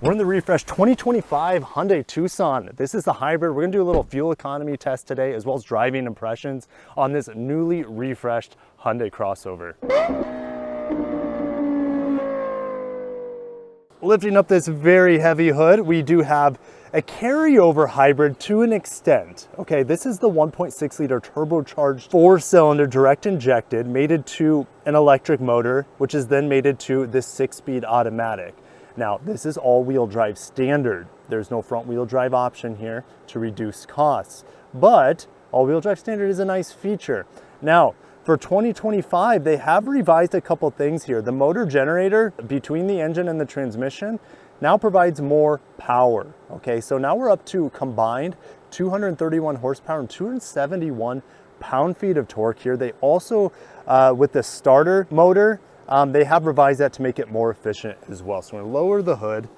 We're in the refreshed 2025 Hyundai Tucson. This is the hybrid. We're gonna do a little fuel economy test today, as well as driving impressions on this newly refreshed Hyundai crossover. Lifting up this very heavy hood, we do have a carryover hybrid to an extent. Okay, this is the 1.6 liter turbocharged 4-cylinder direct injected, mated to an electric motor, which is then mated to this 6-speed automatic. Now, this is all-wheel drive standard. There's no front-wheel drive option here to reduce costs, but all-wheel drive standard is a nice feature. Now, for 2025, they have revised a couple things here. The motor generator between the engine and the transmission now provides more power. Okay, so now we're up to combined 231 horsepower and 271 pound-feet of torque here. They also, with the starter motor, they have revised that to make it more efficient as well. So we're gonna lower the hood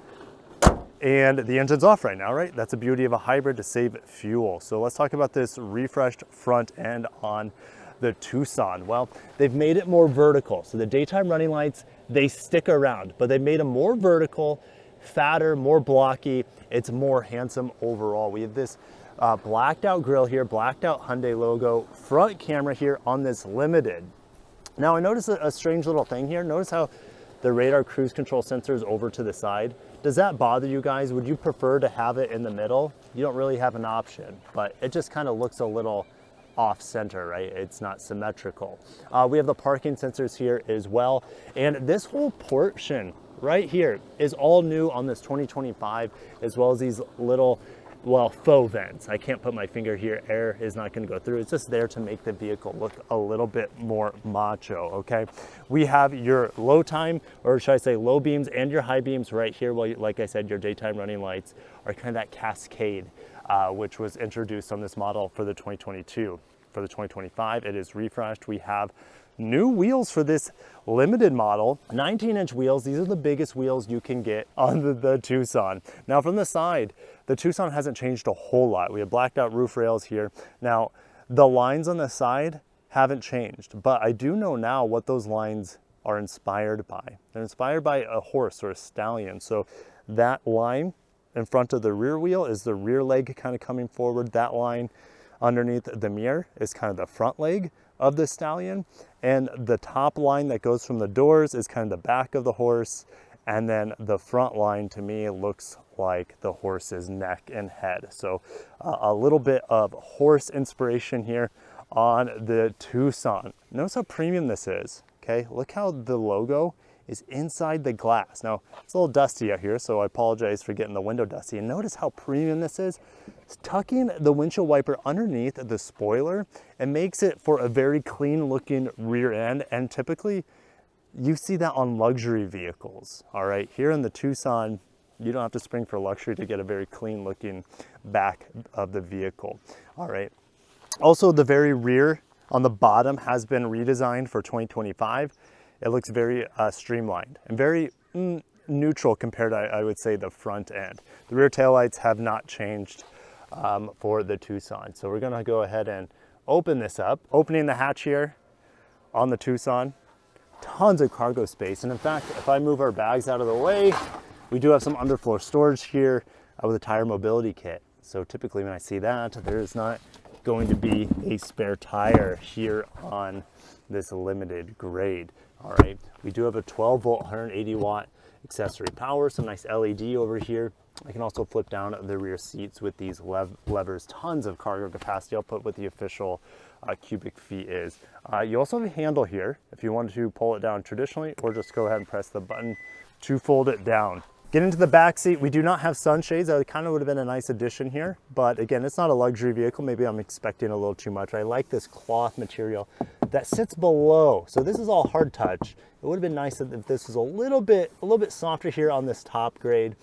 and the engine's off right now, right? That's the beauty of a hybrid, to save fuel. So let's talk about this refreshed front end on the Tucson. Well, they've made it more vertical. So the daytime running lights, they stick around, but they made them more vertical, fatter, more blocky. It's more handsome overall. We have this blacked out grille here, blacked out Hyundai logo, front camera here on this Limited. Now I noticed a strange little thing here. Notice how the radar cruise control sensor is over to the side. Does that bother you guys? Would you prefer to have it in the middle? You don't really have an option, but it just kind of looks a little off center, right? It's not symmetrical. We have the parking sensors here as well. And this whole portion right here is all new on this 2025, as well as these little, well, faux vents. I can't put my finger here. Air is not going to go through. It's just there to make the vehicle look a little bit more macho, okay? We have your low time, or should I say low beams, and your high beams right here. Well, like I said, your daytime running lights are kind of that cascade, which was introduced on this model for the 2022. For the 2025, it is refreshed. We have new wheels for this Limited model, 19-inch wheels. These are the biggest wheels you can get on the Tucson. Now from the side, the Tucson hasn't changed a whole lot. We have blacked out roof rails here. Now the lines on the side haven't changed, but I do know now what those lines are inspired by. They're inspired by a horse or a stallion. So that line in front of the rear wheel is the rear leg kind of coming forward. That line underneath the mirror is kind of the front leg of the stallion, and the top line that goes from the doors is kind of the back of the horse, and then the front line to me looks like the horse's neck and head. So a little bit of horse inspiration here on the Tucson. Notice how premium this is. Okay, look how the logo is inside the glass. Now, it's a little dusty out here, so I apologize for getting the window dusty. And notice how premium this is. It's tucking the windshield wiper underneath the spoiler and makes it for a very clean looking rear end. And typically, you see that on luxury vehicles, all right? Here in the Tucson, you don't have to spring for luxury to get a very clean looking back of the vehicle, all right? Also, the very rear on the bottom has been redesigned for 2025. It looks very streamlined and very neutral compared to, I would say, the front end. The rear taillights have not changed for the Tucson. So we're gonna go ahead and open this up. Opening the hatch here on the Tucson, tons of cargo space. And in fact, if I move our bags out of the way, we do have some underfloor storage here with a tire mobility kit. So typically when I see that, there's not going to be a spare tire here on this Limited grade. All right, we do have a 12 volt, 180 watt accessory power, some nice LED over here. I can also flip down the rear seats with these levers, tons of cargo capacity. I'll put what the official cubic feet is. You also have a handle here if you wanted to pull it down traditionally, or just go ahead and press the button to fold it down. Get into the back seat. We do not have sunshades. That kind of would have been a nice addition here, but again, it's not a luxury vehicle. Maybe I'm expecting a little too much. I like this cloth material that sits below. So this is all hard touch. It would have been nice if this was a little bit softer here on this top grade.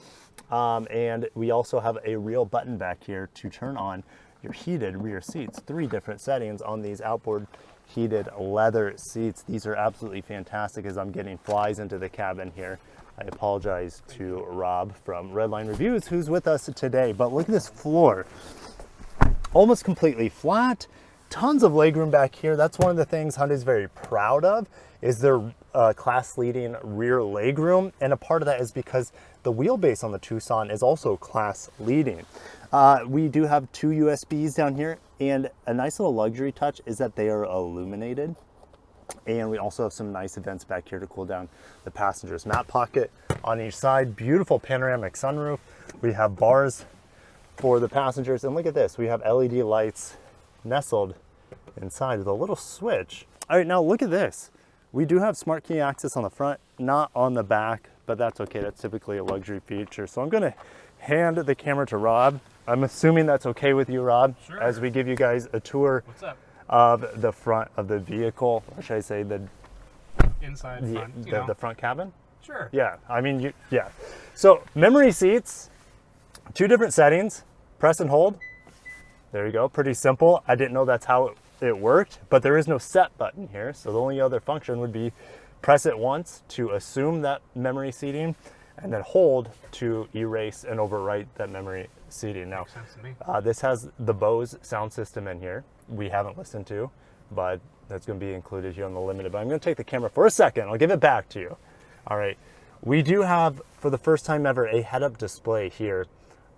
And we also have a real button back here to turn on your heated rear seats. 3 different settings on these outboard heated leather seats. These are absolutely fantastic as I'm getting flies into the cabin here. I apologize to Rob from Redline Reviews, who's with us today, but look at this floor. Almost completely flat, tons of legroom back here. That's one of the things Hyundai's very proud of, is their class-leading rear legroom, and a part of that is because The wheelbase on the Tucson is also class leading. We do have 2 USBs down here, and a nice little luxury touch is that they are illuminated. And we also have some nice vents back here to cool down the passenger's mat pocket on each side. Beautiful panoramic sunroof. We have bars for the passengers, and look at this, we have LED lights nestled inside with a little switch. All right, now look at this. We do have smart key access on the front, not on the back, but that's okay. That's typically a luxury feature. So I'm gonna hand the camera to Rob. I'm assuming that's okay with you, Rob, sure, as we give you guys a tour of the front of the vehicle. Or should I say the inside front, the front cabin? Sure. Yeah, I mean, yeah. So memory seats, 2 different settings, press and hold. There you go, pretty simple. I didn't know that's how it worked, but there is no set button here. So the only other function would be press it once to assume that memory seating, and then hold to erase and overwrite that memory seating. Now, makes sense to me. This has the Bose sound system in here. We haven't listened to, but that's going to be included here on the Limited. But I'm going to take the camera for a second. I'll give it back to you. All right. We do have, for the first time ever, a head-up display here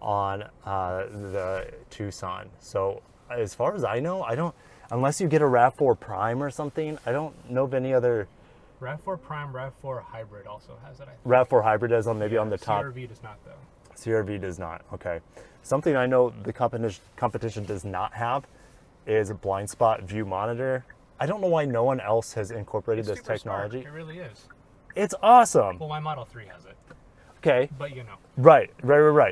on the Tucson. So as far as I know, I don't, unless you get a RAV4 Prime or something, I don't know of any other. RAV4 Prime, RAV4 Hybrid also has it, I think. RAV4 Hybrid is on maybe on the top. CR-V does not, though. CR-V does not, okay. Something I know the competition does not have is a blind spot view monitor. I don't know why no one else has incorporated this technology. Smart. It really is. It's awesome. Well, my Model 3 has it. Okay. But you know. Right.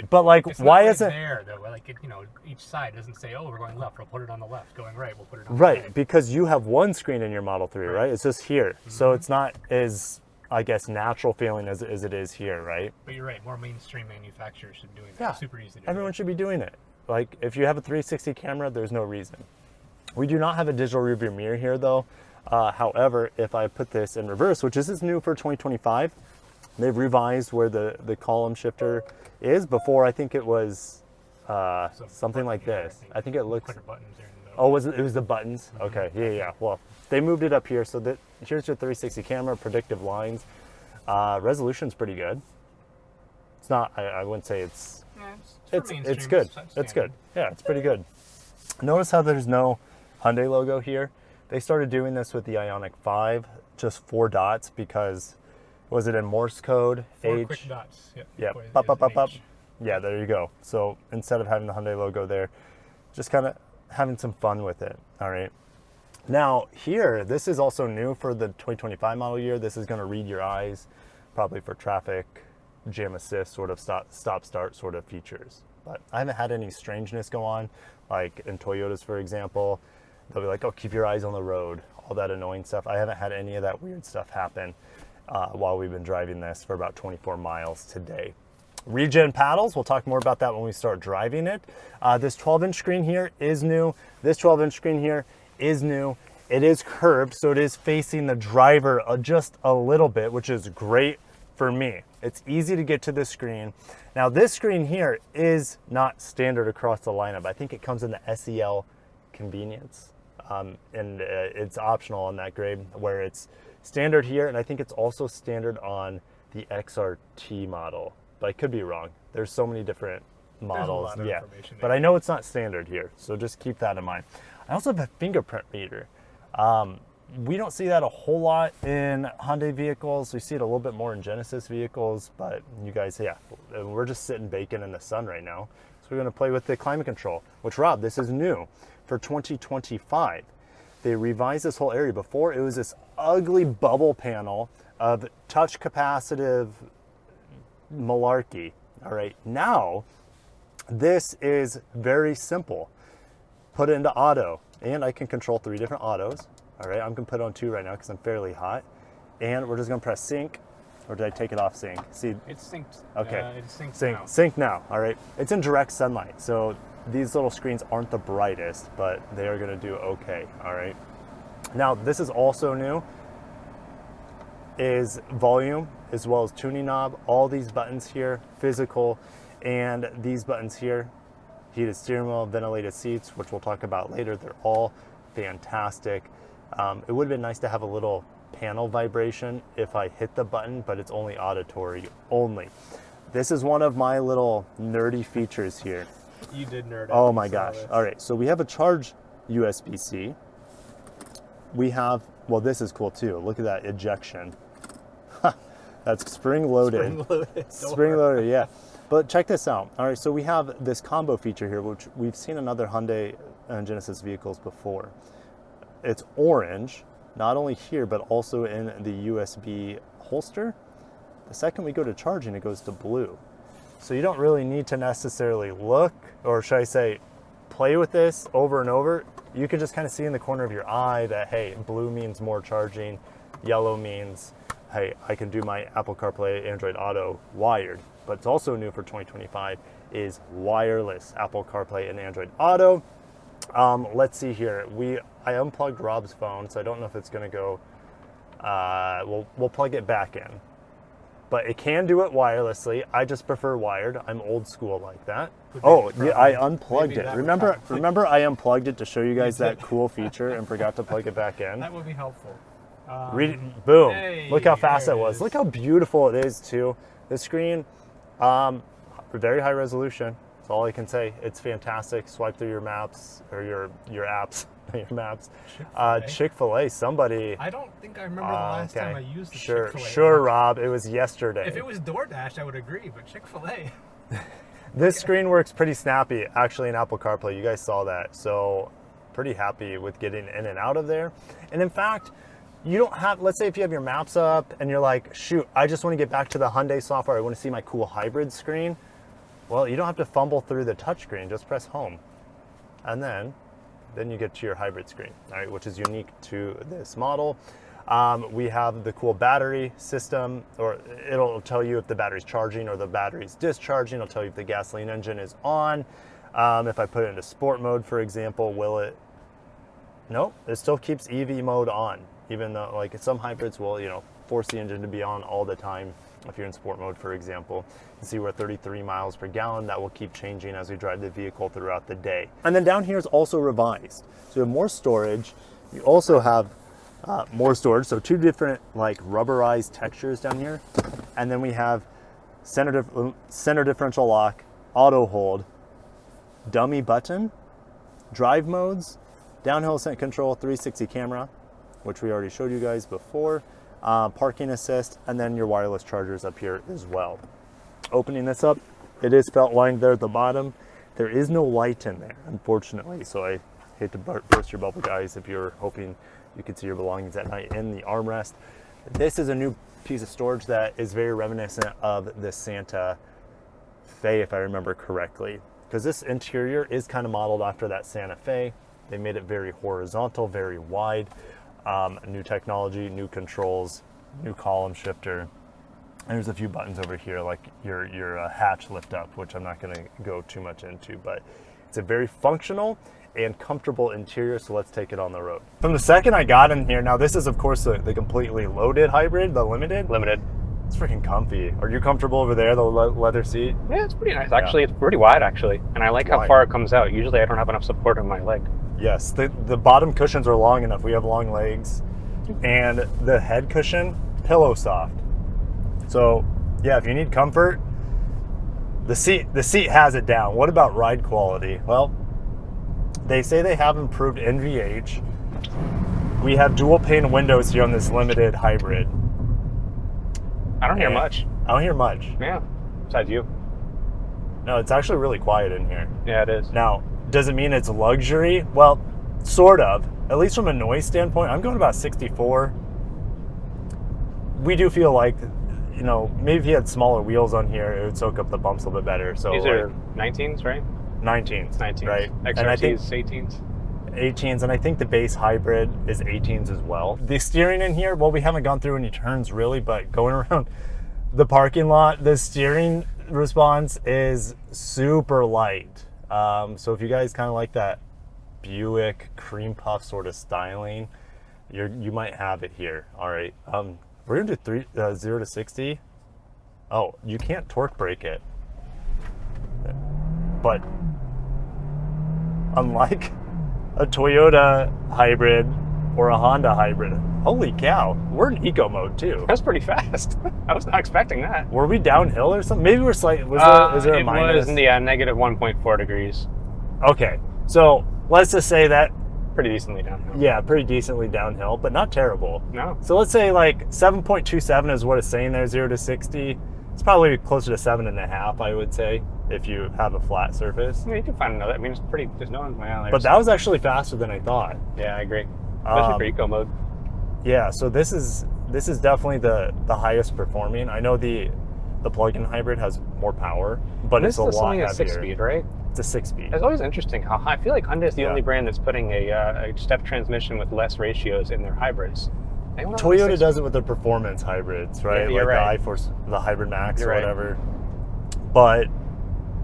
But like, it's why not isn't there though? Like, you know, each side doesn't say, "Oh, we're going left. We'll put it on the left." Going right, we'll put it on the right. Because you have one screen in your Model 3, right? It's just here, so it's not as, I guess, natural feeling as it is here, right? But you're right. More mainstream manufacturers should be doing that. Yeah. Super easy to do. Everyone should be doing it. Like, if you have a 360 camera, there's no reason. We do not have a digital rearview mirror here, though. However, if I put this in reverse, which is new for 2025. They've revised where the column shifter is. Before, I think it was something like this. I think it looks. Buttons there in the middle. Oh, it was the buttons? Okay, yeah. Well, they moved it up here. So that here's your 360 camera, predictive lines. Resolution's pretty good. It's not. I wouldn't say it's. Yeah, it's good. It's good. Yeah, it's pretty good. Notice how there's no Hyundai logo here. They started doing this with the Ioniq 5, just 4 dots because. Was it in Morse code? 4 quick dots. Yeah. Up. Yeah, there you go. So instead of having the Hyundai logo there, just kind of having some fun with it. All right. Now here, this is also new for the 2025 model year. This is going to read your eyes, probably for traffic, jam assist, sort of stop-start sort of features. But I haven't had any strangeness go on, like in Toyotas, for example. They'll be like, "Oh, keep your eyes on the road," all that annoying stuff. I haven't had any of that weird stuff happen. While we've been driving this for about 24 miles today. Regen paddles, we'll talk more about that when we start driving it. This 12-inch screen here is new. This 12-inch screen here is new. It is curved, so it is facing the driver just a little bit, which is great for me. It's easy to get to this screen. Now this screen here is not standard across the lineup. I think it comes in the SEL convenience, and it's optional on that grade where it's standard here, and I think it's also standard on the XRT model, but I could be wrong. There's so many different models. There's a lot of information but there. I know it's not standard here, so just keep that in mind. I also have a fingerprint reader. We don't see that a whole lot in Hyundai vehicles. We see it a little bit more in Genesis vehicles, but you guys, yeah, we're just sitting baking in the sun right now. So we're gonna play with the climate control, which, Rob, this is new for 2025. They revised this whole area. Before, it was this ugly bubble panel of touch capacitive malarkey. All right, now this is very simple. Put it into auto, and I can control 3 different autos. All right, I'm gonna put it on 2 right now because I'm fairly hot. And we're just gonna press sync, or did I take it off sync? See, it's synced. Okay, it's synced sync now. All right, it's in direct sunlight, so these little screens aren't the brightest, but they are gonna do okay, all right? Now, this is also new, is volume as well as tuning knob. All these buttons here, physical, and these buttons here, heated steering wheel, ventilated seats, which we'll talk about later. They're all fantastic. It would have been nice to have a little panel vibration if I hit the button, but it's only auditory only. This is one of my little nerdy features here. You did nerd out. Oh my gosh. All right, so we have a charge USB-C. We have, well, this is cool too. Look at that ejection. That's spring-loaded. Spring-loaded. Spring-loaded, yeah. But check this out. All right, so we have this combo feature here, which we've seen in other Hyundai and Genesis vehicles before. It's orange, not only here, but also in the USB holster. The second we go to charging, it goes to blue. So you don't really need to necessarily look, or should I say, play with this over and over. You can just kind of see in the corner of your eye that, hey, blue means more charging, yellow means, hey, I can do my Apple CarPlay, Android Auto wired. But it's also new for 2025 is wireless Apple CarPlay and Android Auto. Let's see here. I unplugged Rob's phone, so I don't know if it's going to go. We'll plug it back in. But it can do it wirelessly. I just prefer wired. I'm old school like that. Oh, yeah, I unplugged it. Remember I unplugged it to show you guys that cool feature and forgot to plug it back in? That would be helpful. Boom. Hey, look how fast there that it was. is. Look how beautiful it is too. The screen, very high resolution. That's all I can say. It's fantastic. Swipe through your maps or your apps, your maps. Chick-fil-A, somebody. I don't think I remember the last time I used the Sure, Chick-fil-A. sure, Rob. It was yesterday. If it was DoorDash, I would agree, but Chick-fil-A. This screen works pretty snappy, actually, in Apple CarPlay. You guys saw that. So pretty happy with getting in and out of there. And in fact, you don't have, let's say if you have your maps up and you're like, shoot, I just want to get back to the Hyundai software. I want to see my cool hybrid screen. Well, you don't have to fumble through the touchscreen. Just press home. And then you get to your hybrid screen, all right, which is unique to this model. We have the cool battery system, or it'll tell you if the battery's charging or the battery's discharging. It'll tell you if the gasoline engine is on. If I put it into sport mode, for example, will it? Nope, it still keeps EV mode on, even though like some hybrids will, force the engine to be on all the time. If you're in sport mode, for example, you see we're at 33 miles per gallon. That will keep changing as we drive the vehicle throughout the day. And then down here is also revised. So you have more storage. You also have more storage. So two different like rubberized textures down here. And then we have center differential lock, auto hold, dummy button, drive modes, downhill ascent control, 360 camera, which we already showed you guys before. Parking assist, and then your wireless chargers up here as well. Opening this up, it is felt lined there at the bottom. There is no light in there, unfortunately, so I hate to burst your bubble, guys, if you're hoping you could see your belongings at night in the armrest. This is a new piece of storage that is very reminiscent of the Santa Fe, if I remember correctly, because this interior is kind of modeled after that Santa Fe. They made it very horizontal, very wide. New technology, new controls, new column shifter. And there's a few buttons over here, like your hatch lift up, which I'm not going to go too much into, but it's a very functional and comfortable interior. So let's take it on the road. From the second I got in here, now this is of course the completely loaded hybrid, the limited. It's freaking comfy. Are you comfortable over there, the leather seat? Yeah, it's pretty nice. Actually, it's pretty wide, actually. And I like how far it comes out. Usually I don't have enough support on my leg. Yes, the bottom cushions are long enough. We have long legs. And the head cushion, pillow soft. So yeah, if you need comfort, the seat has it down. What about ride quality? Well, they say they have improved NVH. We have dual pane windows here on this limited hybrid. I don't hear much. I don't hear much. Yeah, besides you. No, it's actually really quiet in here. Yeah, it is. Now, does it mean it's luxury? Well, sort of. At least from a noise standpoint, I'm going about 64. We do feel like, maybe if you had smaller wheels on here, it would soak up the bumps a little bit better. So these are 19s, right? 19s. 19s. Right. XRT is 18s. 18s, and I think the base hybrid is 18s as well. The steering in here, well, we haven't gone through any turns really, but going around the parking lot, the steering response is super light. So if you guys kind of like that Buick cream puff sort of styling, you might have it here. All right, we're gonna do 0 to 60. Oh, you can't torque brake it, but unlike a Toyota hybrid or a Honda hybrid. Holy cow, we're in eco mode too. That's pretty fast. I was not expecting that. Were we downhill or something? Maybe we're slightly, is there a minus? It was, yeah, negative 1.4 degrees. Okay, so let's just say that, Pretty decently downhill. yeah, pretty decently downhill, but not terrible. No. So let's say like 7.27 is what it's saying there, 0 to 60. It's probably closer to 7.5, I would say, if you have a flat surface. Yeah, you can find another. I mean, it's pretty, there's no one. Well, But that was actually faster than I thought. Yeah, I agree. Especially for eco mode. Yeah, so this is definitely the highest performing. I know the plug-in hybrid has more power, but it's a lot heavier. This is only a 6-speed, right? It's a 6-speed. It's always interesting how I feel like Hyundai is the only brand that's putting a step transmission with less ratios in their hybrids. Toyota does it with their performance hybrids, right? Yeah, you're like right. the iForce, the Hybrid Max You're or right. whatever. But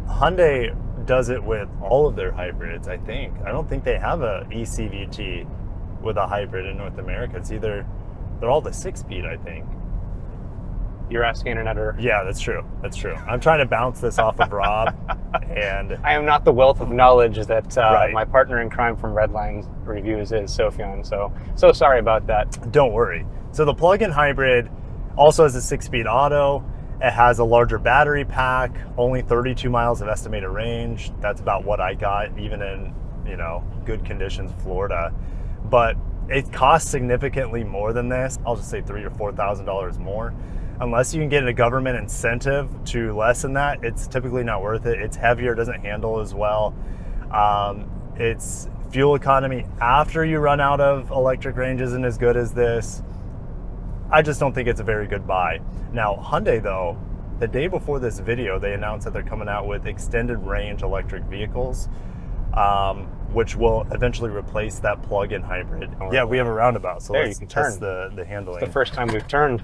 Hyundai does it with all of their hybrids, I think. I don't think they have a eCVT with a hybrid in North America. It's either, they're all the 6-speed, I think. You're asking another. Yeah, that's true. That's true. I'm trying to bounce this off of Rob, and I am not the wealth of knowledge that Right. my partner in crime from Redline Reviews is, Sophion. So sorry about that. don't worry. So the plug-in hybrid also has a 6-speed auto. It has a larger battery pack, only 32 miles of estimated range. That's about what I got, even in, good conditions, Florida. But it costs significantly more than this. I'll just say $3,000 or $4,000 more. Unless you can get a government incentive to lessen that, it's typically not worth it. It's heavier, doesn't handle as well. Its fuel economy after you run out of electric range isn't as good as this. I just don't think it's a very good buy. Now, Hyundai though, the day before this video, they announced that they're coming out with extended range electric vehicles, which will eventually replace that plug-in hybrid. Yeah, we have a roundabout, so There, let's you can test turn. the handling. It's the first time we've turned.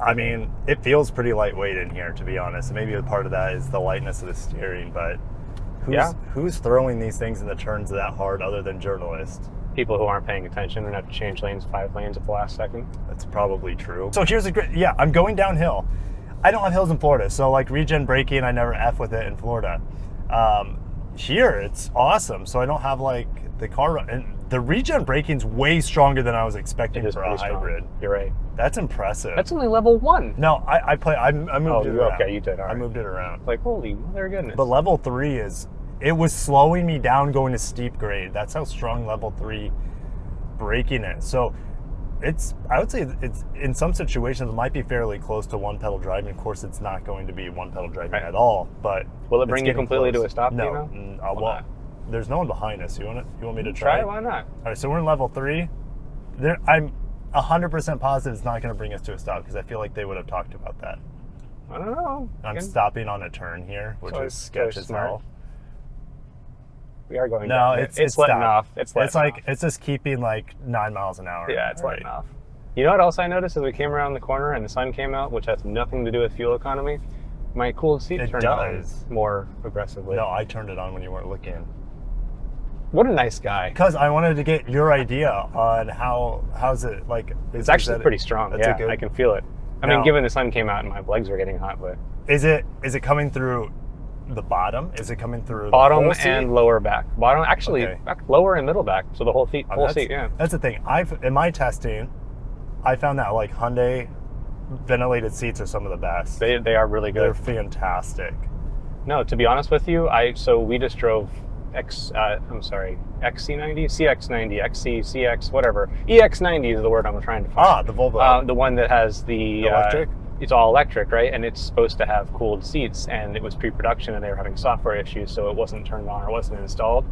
I mean, it feels pretty lightweight in here, to be honest. Maybe a part of that is the lightness of the steering, but who's throwing these things in the turns that hard other than journalists? People who aren't paying attention and have to change lanes 5 lanes at the last second. That's probably true. So here's a great, I'm going downhill. I don't have hills in Florida, so like regen braking, I never F with it in Florida. Here, it's awesome. So I don't have like the car, and the regen braking's way stronger than I was expecting for a hybrid. You're right. That's impressive. That's only level 1. No, I moved it around. Okay, you did. All right. I moved it around. Like, holy mother goodness. But level 3 it was slowing me down going to steep grade. That's how strong level 3 braking is. So I would say it's in some situations it might be fairly close to one pedal driving. Of course, it's not going to be one pedal driving at all, but will it bring you completely to a stop? No. Do you know? Well, there's no one behind us. You want me to try? Why not? All right, so we're in level 3. I'm 100% positive it's not going to bring us to a stop because I feel like they would have talked about that. I don't know. I'm stopping on a turn here, which is sketch as hell. We are going. No, down. it's letting stopped. off. It's like it's just keeping like 9 miles an hour. Yeah, it's letting off. You know what else I noticed as we came around the corner and the sun came out, which has nothing to do with fuel economy? My cooled seat turned on more aggressively. No, I turned it on when you weren't looking. What a nice guy. Because I wanted to get your idea on how's it like. It's actually pretty strong. Yeah, I can feel it. I mean, given the sun came out and my legs were getting hot, but is it coming through the bottom? Is it coming through bottom the whole seat? and lower back? Bottom, actually, back, lower and middle back. So the whole seat, yeah. That's the thing. In my testing, I found that like Hyundai ventilated seats are some of the best. They are really good. They're fantastic. No, to be honest with you, so we just drove XC90, CX90, XC, CX, whatever. EX90 is the word I'm trying to find. The Volvo. The one that has the electric? It's all electric, right? And it's supposed to have cooled seats, and it was pre-production, and they were having software issues, so it wasn't turned on or wasn't installed.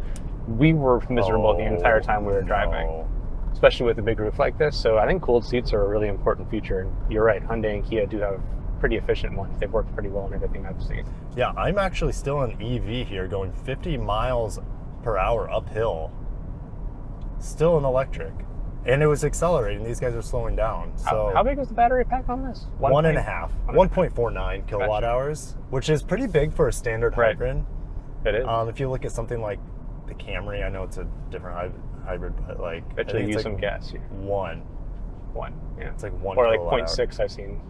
We were miserable the entire time we were driving, especially with a big roof like this. So I think cooled seats are a really important feature. And you're right, Hyundai and Kia do have pretty efficient ones. They've worked pretty well in everything I've seen. Yeah, I'm actually still in EV here, going 50 miles per hour uphill. Still an electric. And it was accelerating. These guys are slowing down. So how big was the battery pack on this? 1.5. 1.49 kilowatt hours, which is pretty big for a standard hybrid. It is. If you look at something like the Camry, I know it's a different hybrid, but like I bet you use some gas here. One, yeah. It's like 1 or like kilowatt 0.6 I've seen.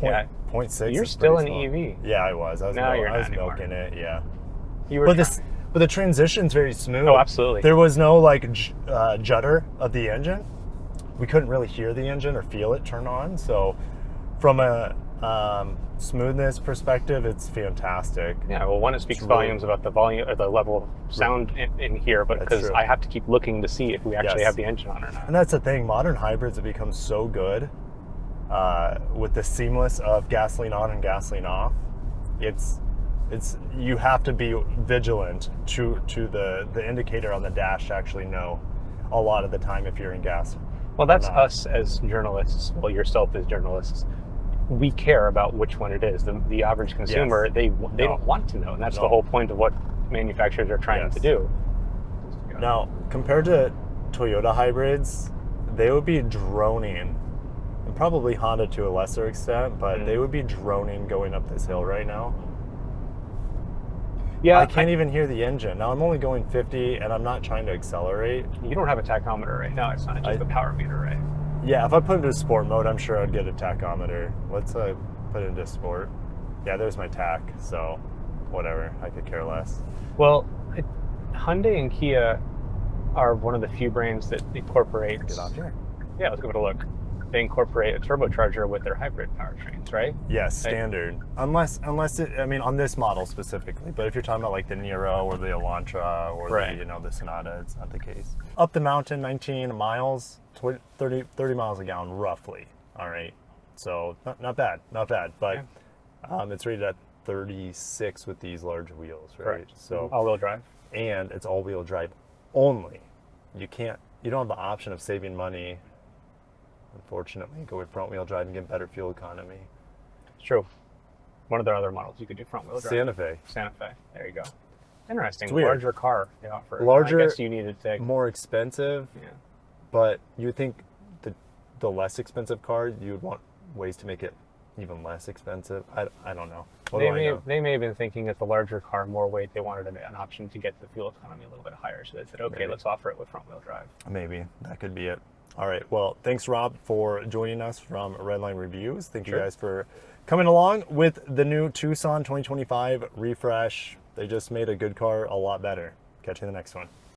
Yeah, 0.6. You're still an EV. Yeah, I was. I was milking it. Yeah. You were. But the transition's very smooth. Oh, absolutely. There was no like judder of the engine. We couldn't really hear the engine or feel it turn on. So from a smoothness perspective, it's fantastic. Yeah, well, one, it speaks volumes about the volume or the level of sound in here, but because I have to keep looking to see if we actually have the engine on or not. And that's the thing, modern hybrids have become so good with the seamless of gasoline on and gasoline off. It's you have to be vigilant to the indicator on the dash to actually know a lot of the time if you're in gas. Well, that's us as journalists. Well, yourself as journalists. We care about which one it is. The average consumer, they don't want to know, and that's the whole point of what manufacturers are trying to do. Now, compared to Toyota hybrids, they would be droning, and probably Honda to a lesser extent, but they would be droning going up this hill right now. Yeah, I can't even hear the engine. Now I'm only going 50, and I'm not trying to accelerate. You don't have a tachometer right now. It's not just the power meter, right? Yeah, if I put it into sport mode, I'm sure I'd get a tachometer. Let's put it into sport. Yeah, there's my tach, so whatever. I could care less. Well, Hyundai and Kia are one of the few brands that incorporate... Get off here. Yeah, let's give it a look. They incorporate a turbocharger with their hybrid powertrains, right? Yes, standard. Unless it, I mean, on this model specifically. But if you're talking about like the Niro or the Elantra or the Sonata, it's not the case. Up the mountain, 19 miles, 30 miles a gallon roughly. All right, so not bad. But it's rated at 36 with these large wheels, right? Correct. So all-wheel drive, and it's all-wheel drive only. You don't have the option of saving money. Unfortunately, go with front-wheel drive and get better fuel economy. It's true. One of their other models, you could do front-wheel drive. Santa Fe. Santa Fe. There you go. Interesting. It's weird. Larger car they offer. Larger, I guess you needed to... more expensive. Yeah. But you would think the less expensive car, you would want ways to make it even less expensive. I don't know. They may have been thinking that the larger car, more weight, they wanted an option to get the fuel economy a little bit higher. So they said, okay, let's offer it with front-wheel drive. Maybe. That could be it. All right. Well, thanks, Rob, for joining us from Redline Reviews. Thank you guys for coming along with the new Tucson 2025 refresh. They just made a good car a lot better. Catch you in the next one.